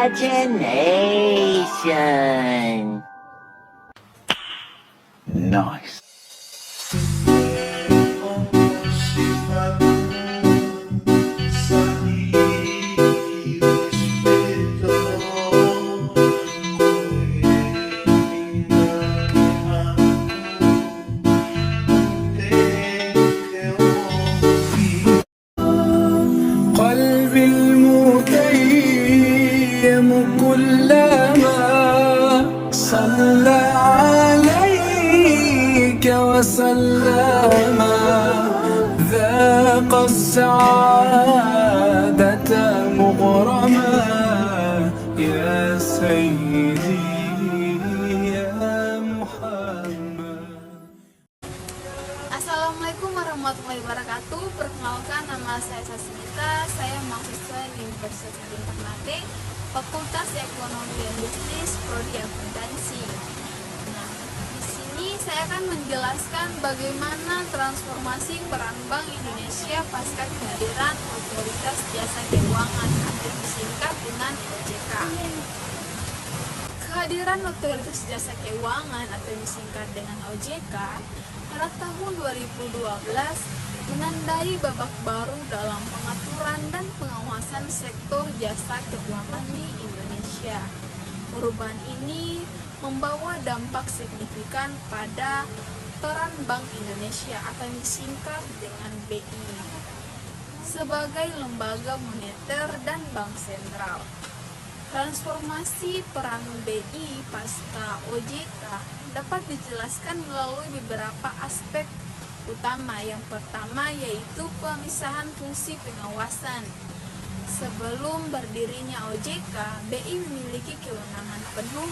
imagination. Nice. قلبي المتيم كلما صلى عليك وسلم ذاق السعادة مغرما يا سيدي يا محمد. Assalamualaikum warahmatullahi wabarakatuh. Perkenalkan, nama saya Sasmita. Saya mahasiswa di Universitas Ternate, Fakultas Ekonomi dan Bisnis, Prodi Akuntansi. Nah, di sini saya akan menjelaskan bagaimana transformasi peran Bank Indonesia pasca kehadiran Otoritas Jasa Keuangan atau disingkat dengan OJK. Kehadiran Otoritas Jasa Keuangan atau disingkat dengan OJK pada tahun 2012 menandai babak baru dalam pengaturan dan pengawasan sektor jasa keuangan di Indonesia. Perubahan ini membawa dampak signifikan pada peran Bank Indonesia atau disingkat dengan BI sebagai lembaga moneter dan bank sentral. Transformasi peran BI pasca OJK dapat dijelaskan melalui beberapa aspek utama. Yang pertama yaitu pemisahan fungsi pengawasan. Sebelum berdirinya OJK, BI memiliki kewenangan penuh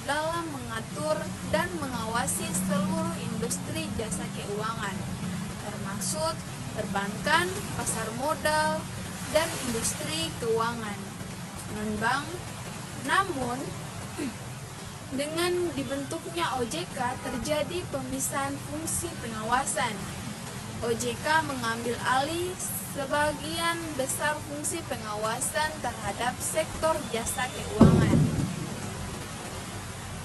dalam mengatur dan mengawasi seluruh industri jasa keuangan, termasuk perbankan, pasar modal, dan industri keuangan non-bank. Namun, dengan dibentuknya OJK terjadi pemisahan fungsi pengawasan. OJK mengambil alih sebagian besar fungsi pengawasan terhadap sektor jasa keuangan,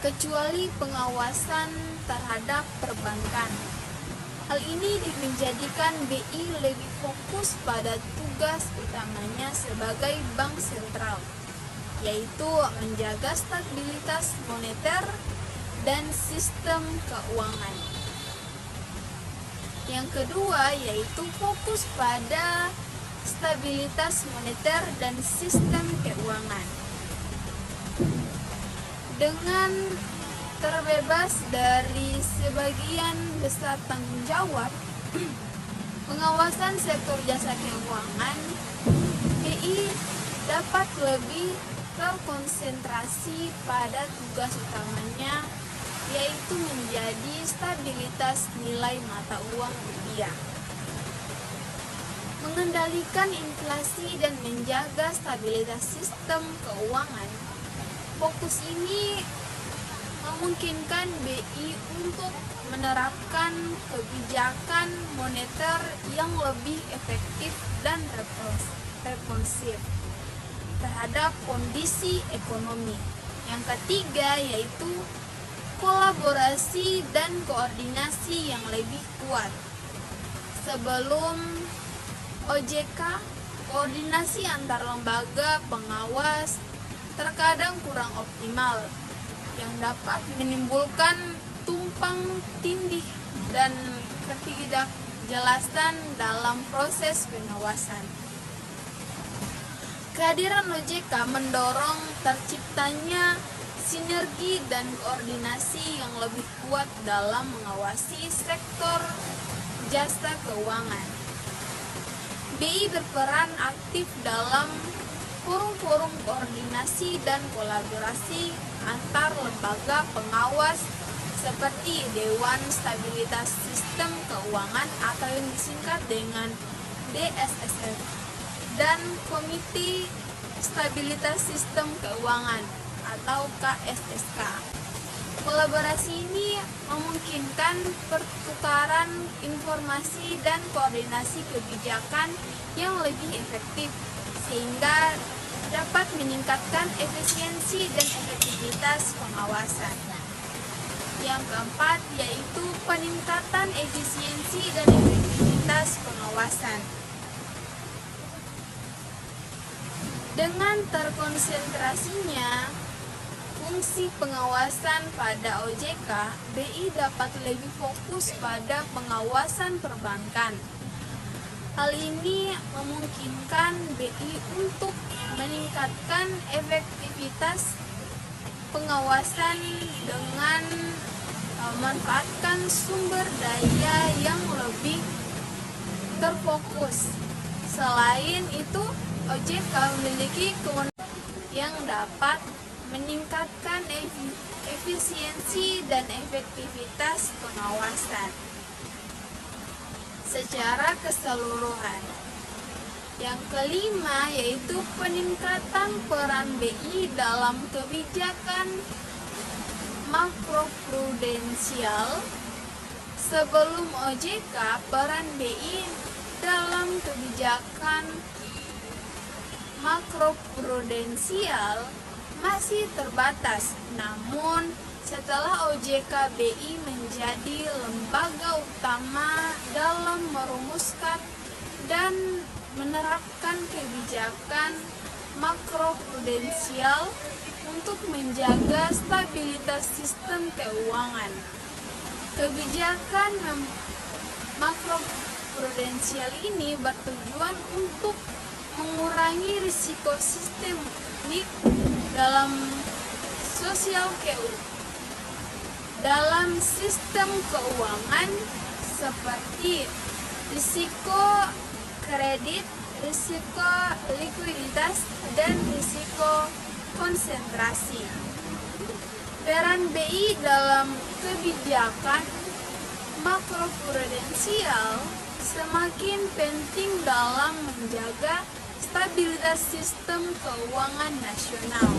kecuali pengawasan terhadap perbankan. Hal ini menjadikan BI lebih fokus pada tugas utamanya sebagai bank sentral, yaitu menjaga stabilitas moneter dan sistem keuangan. Yang kedua yaitu fokus pada stabilitas moneter dan sistem keuangan. Dengan terbebas dari sebagian besar tanggung jawab pengawasan sektor jasa keuangan, BI dapat lebih terkonsentrasi pada tugas utamanya, yaitu menjadi stabilitas nilai mata uang rupiah, mengendalikan inflasi dan menjaga stabilitas sistem keuangan. Fokus ini memungkinkan BI untuk menerapkan kebijakan moneter yang lebih efektif dan responsif terhadap kondisi ekonomi. Yang ketiga yaitu kolaborasi dan koordinasi yang lebih kuat. Sebelum OJK, koordinasi antar lembaga pengawas terkadang kurang optimal, yang dapat menimbulkan tumpang tindih dan ketidakjelasan dalam proses pengawasan. Kehadiran OJK mendorong terciptanya sinergi dan koordinasi yang lebih kuat dalam mengawasi sektor jasa keuangan. BI berperan aktif dalam forum-forum koordinasi dan kolaborasi antar lembaga pengawas seperti Dewan Stabilitas Sistem Keuangan atau yang disingkat dengan DSSF dan Komite Stabilitas Sistem Keuangan atau KSSK. Kolaborasi ini memungkinkan pertukaran informasi dan koordinasi kebijakan yang lebih efektif, sehingga dapat meningkatkan efisiensi dan efektivitas pengawasan. Yang keempat yaitu peningkatan efisiensi dan efektivitas pengawasan. Dengan terkonsentrasinya fungsi pengawasan pada OJK, BI dapat lebih fokus pada pengawasan perbankan. Hal ini memungkinkan BI untuk meningkatkan efektivitas pengawasan dengan memanfaatkan sumber daya yang lebih terfokus. Selain itu, OJK memiliki kewenangan yang dapat meningkatkan efisiensi dan efektivitas pengawasan secara keseluruhan. Yang kelima yaitu peningkatan peran BI dalam kebijakan makroprudensial. Sebelum OJK, peran BI dalam kebijakan makroprudensial masih terbatas. Namun, setelah OJK, BI menjadi lembaga utama dalam merumuskan dan menerapkan kebijakan makroprudensial untuk menjaga stabilitas sistem keuangan. Kebijakan makroprudensial ini bertujuan untuk mengurangi risiko sistemik dalam dalam sistem keuangan seperti risiko kredit, risiko likuiditas, dan risiko konsentrasi. Peran BI dalam kebijakan makroprudensial semakin penting dalam menjaga stabilitas sistem keuangan nasional.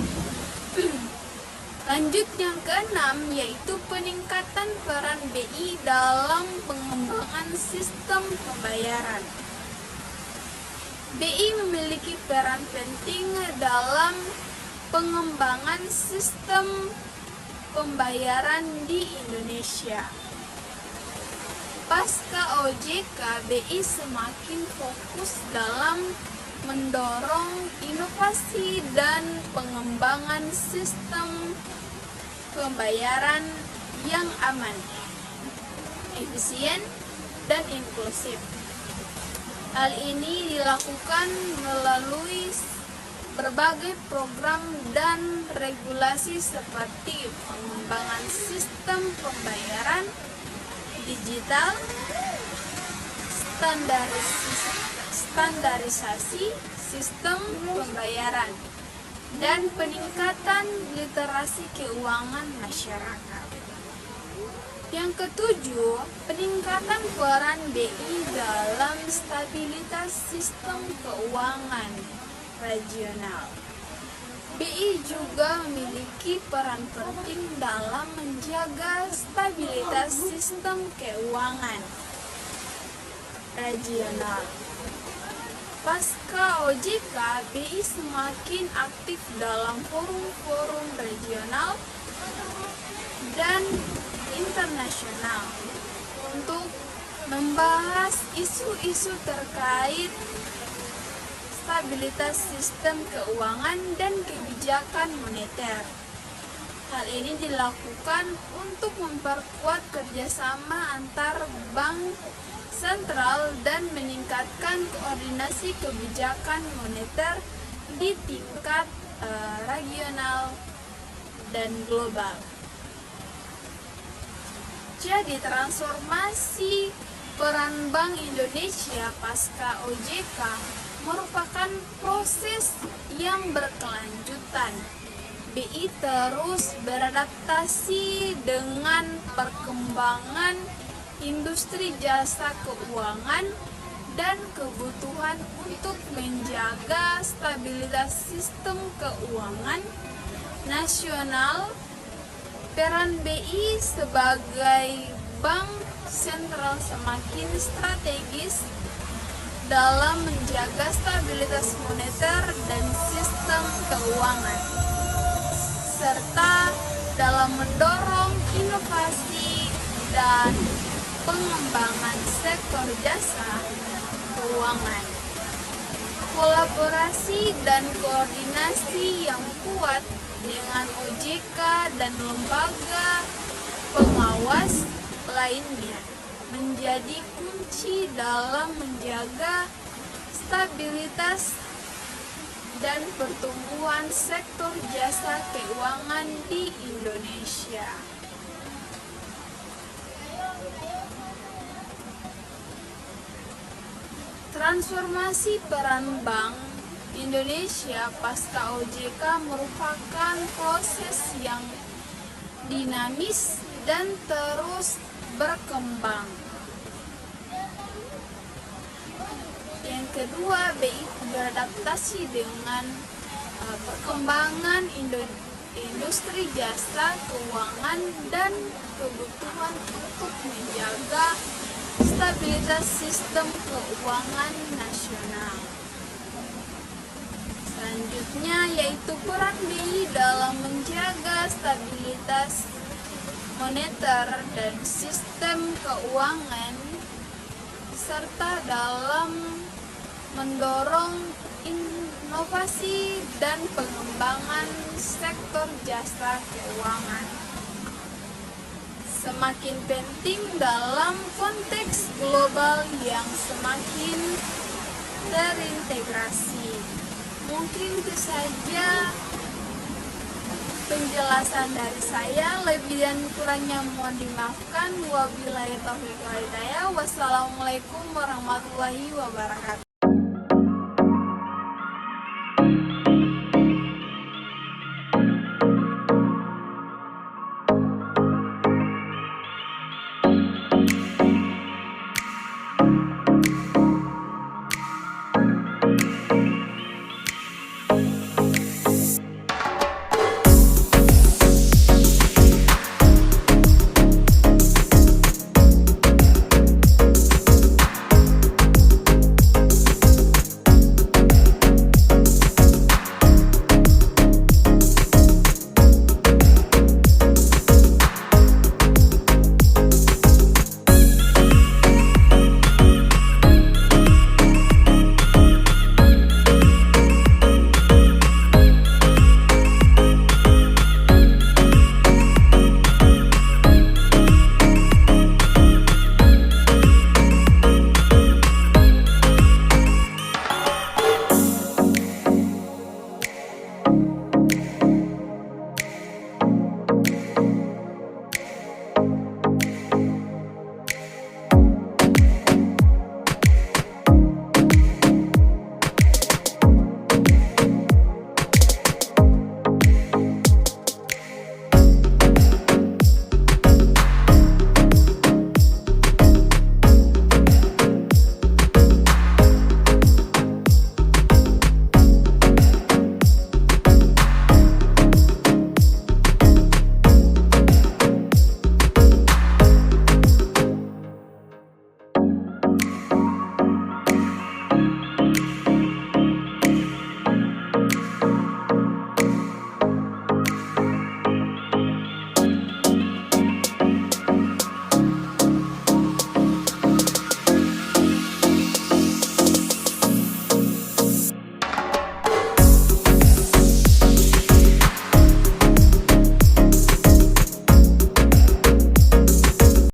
Lanjut yang keenam yaitu peningkatan peran BI dalam pengembangan sistem pembayaran. BI memiliki peran penting dalam pengembangan sistem pembayaran di Indonesia. Pasca OJK, BI semakin fokus dalam mendorong inovasi dan pengembangan sistem pembayaran yang aman, efisien, dan inklusif. Hal ini dilakukan melalui berbagai program dan regulasi seperti pengembangan sistem pembayaran digital, standarisasi sistem pembayaran, dan peningkatan literasi keuangan masyarakat. Yang ketujuh, peningkatan peran BI dalam stabilitas sistem keuangan regional. BI juga memiliki peran penting dalam menjaga stabilitas sistem keuangan regional. Pasca OJK, BI semakin aktif dalam forum-forum regional dan internasional untuk membahas isu-isu terkait stabilitas sistem keuangan dan kebijakan moneter. Hal ini dilakukan untuk memperkuat kerjasama antar bank sentral dan meningkatkan koordinasi kebijakan moneter di tingkat regional dan global. Jadi transformasi peran Bank Indonesia pasca OJK merupakan proses yang berkelanjutan. BI terus beradaptasi dengan perkembangan industri jasa keuangan dan kebutuhan untuk menjaga stabilitas sistem keuangan nasional. Peran BI sebagai bank sentral semakin strategis dalam menjaga stabilitas moneter dan sistem keuangan, serta dalam mendorong inovasi dan pengembangan sektor jasa keuangan. Kolaborasi dan koordinasi yang kuat dengan OJK dan lembaga pengawas lainnya menjadi kunci dalam menjaga stabilitas dan pertumbuhan sektor jasa keuangan di Indonesia. Transformasi peran Bank Indonesia pasca OJK merupakan proses yang dinamis dan terus berkembang. Yang kedua, BI beradaptasi dengan perkembangan industri jasa keuangan dan kebutuhan untuk menjaga stabilitas sistem keuangan nasional. Selanjutnya yaitu peran BI dalam menjaga stabilitas moneter dan sistem keuangan serta dalam mendorong inovasi dan pengembangan sektor jasa keuangan. Semakin penting dalam konteks global yang semakin terintegrasi. Mungkin itu saja penjelasan dari saya, lebih dan kurangnya mohon dimaafkan. Wabillahi taufiq wal hidayah. Wassalamualaikum warahmatullahi wabarakatuh.